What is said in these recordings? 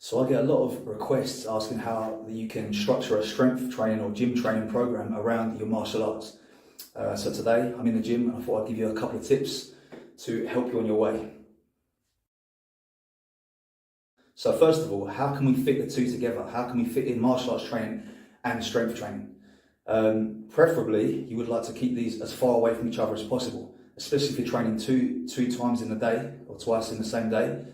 So I get a lot of requests asking how you can structure a strength training or gym training program around your martial arts. So today I'm in the gym and I thought I'd give you a couple of tips to help you on your way. So first of all, how can we fit the two together? How can we fit in martial arts training and strength training? Preferably, you would like to keep these as far away from each other as possible, especially if you're training two times in the day or twice in the same day.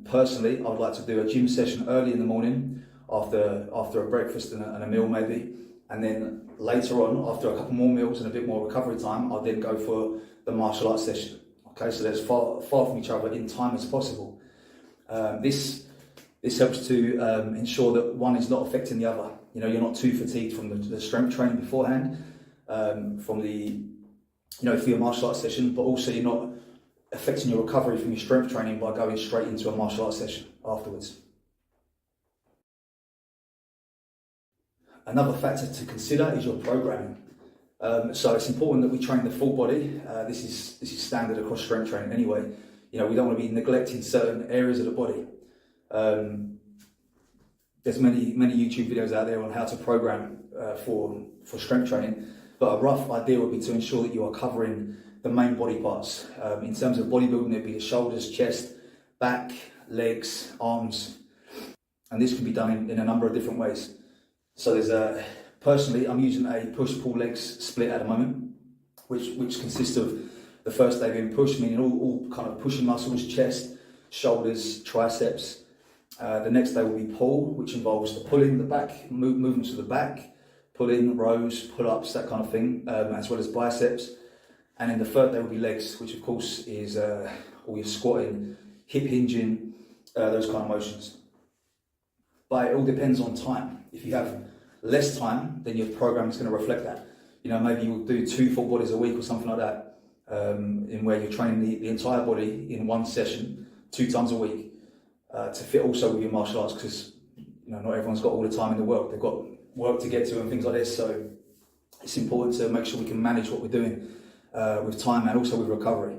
Personally, I would like to do a gym session early in the morning after a breakfast and a meal maybe, and then later on, after a couple more meals and a bit more recovery time, I'll then go for the martial arts session. Okay, so they're far from each other in time as possible. This helps to ensure that one is not affecting the other. You know, you're not too fatigued from the strength training beforehand, from the, for your martial arts session, but also you're not affecting your recovery from your strength training by going straight into a martial arts session afterwards. Another factor to consider is your programming. So it's important that we train the full body. This is standard across strength training anyway. You know, we don't want to be neglecting certain areas of the body. There's many YouTube videos out there on how to program for strength training, but a rough idea would be to ensure that you are covering the main body parts. In terms of bodybuilding, it'd be the shoulders, chest, back, legs, arms, and this can be done in a number of different ways. So there's personally, I'm using a push-pull legs split at the moment, which consists of the first day being push, meaning all kind of pushing muscles, chest, shoulders, triceps. The next day will be pull, which involves the pulling, the back, movements of the back, pulling, rows, pull-ups, that kind of thing, as well as biceps. And then the third day will be legs, which of course is all your squatting, hip hinging, those kind of motions. But it all depends on time. If you have less time, then your program is going to reflect that. You know, maybe you'll do 2 full bodies a week or something like that, in where you're training the entire body in one session, 2 times a week, to fit also with your martial arts, because not everyone's got all the time in the world. They've got work to get to and things like this. So it's important to make sure we can manage what we're doing with time and also with recovery.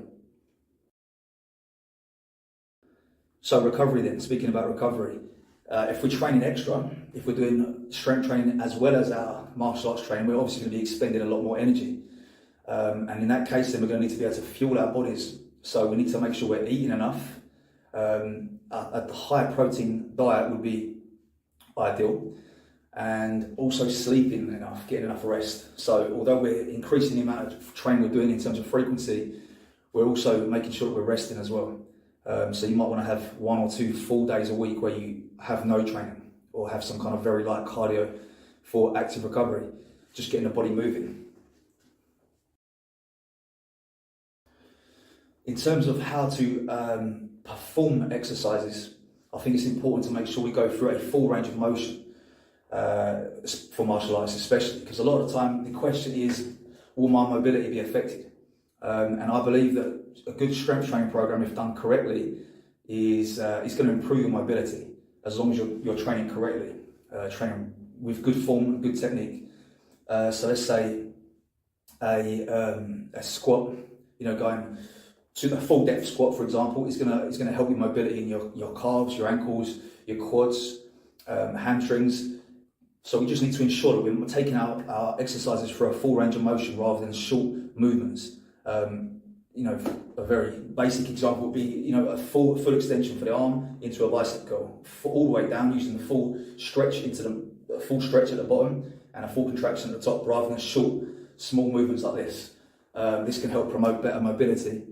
So recovery then, speaking about recovery, if we're training extra, if we're doing strength training as well as our martial arts training, we're obviously going to be expending a lot more energy. And in that case, then we're going to need to be able to fuel our bodies. So we need to make sure we're eating enough. A high protein diet would be ideal. And also sleeping enough, getting enough rest. So although we're increasing the amount of training we're doing in terms of frequency, we're also making sure that we're resting as well. So you might want to have 1 or 2 full days a week where you have no training, or have some kind of very light cardio for active recovery, just getting the body moving. In terms of how to perform exercises, I think it's important to make sure we go through a full range of motion. For martial arts especially, because a lot of the time the question is, will my mobility be affected? And I believe that a good strength training program, if done correctly, is going to improve your mobility, as long as you're training correctly, training with good form, good technique. So let's say a squat, going to the full depth squat, for example, is going to help your mobility in your calves, your ankles, your quads, hamstrings. So we just need to ensure that we're taking our exercises for a full range of motion rather than short movements. A very basic example would be, a full extension for the arm into a bicep curl, all the way down, using the full stretch at the bottom and a full contraction at the top, rather than short, small movements like this. This can help promote better mobility,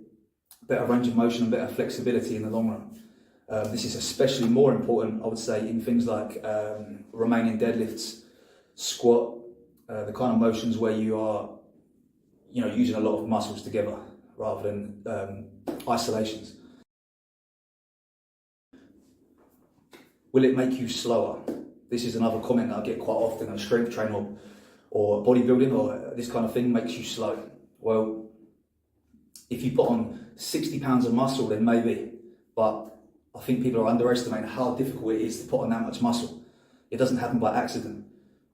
better range of motion, and better flexibility in the long run. This is especially more important, I would say, in things like Romanian deadlifts, squat, the kind of motions where you are, using a lot of muscles together rather than isolations. Will it make you slower? This is another comment that I get quite often. A strength training or bodybuilding or this kind of thing makes you slow. Well, if you put on 60 pounds of muscle, then maybe, but I think people are underestimating how difficult it is to put on that much muscle. It doesn't happen by accident.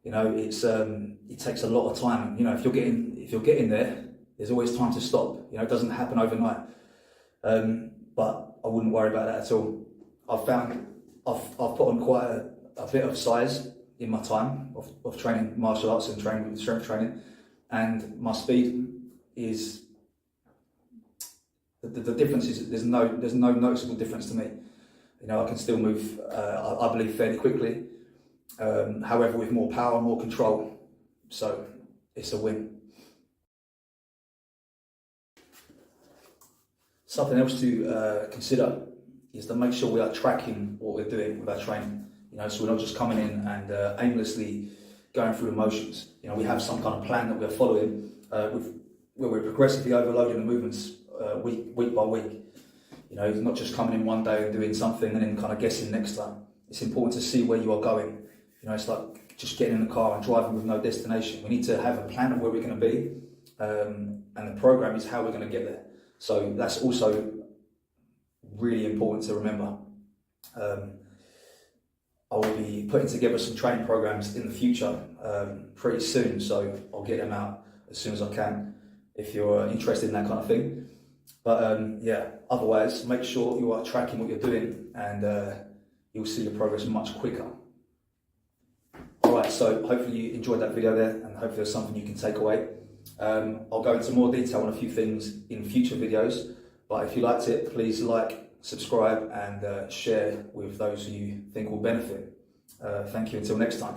It takes a lot of time. If you're getting there, there's always time to stop. It doesn't happen overnight. But I wouldn't worry about that at all. I've found I've put on quite a bit of size in my time of training martial arts and training with strength training, and my speed is the difference is there's no noticeable difference to me. You know, I can still move, I believe, fairly quickly. However, with more power, more control. So it's a win. Something else to consider is to make sure we are tracking what we're doing with our training. You know, so we're not just coming in and aimlessly going through the motions. You know, we have some kind of plan that we're following where we're progressively overloading the movements week by week. You know, not just coming in one day and doing something and then kind of guessing next time. It's important to see where you are going. You know, it's like just getting in the car and driving with no destination. We need to have a plan of where we're going to be, and the program is how we're going to get there. So that's also really important to remember. I will be putting together some training programs in the future pretty soon, so I'll get them out as soon as I can if you're interested in that kind of thing. But yeah, otherwise, make sure you are tracking what you're doing, and you'll see your progress much quicker. Alright, so hopefully you enjoyed that video there, and hopefully there's something you can take away. I'll go into more detail on a few things in future videos, but if you liked it, please like, subscribe, and share with those who you think will benefit. Thank you, until next time.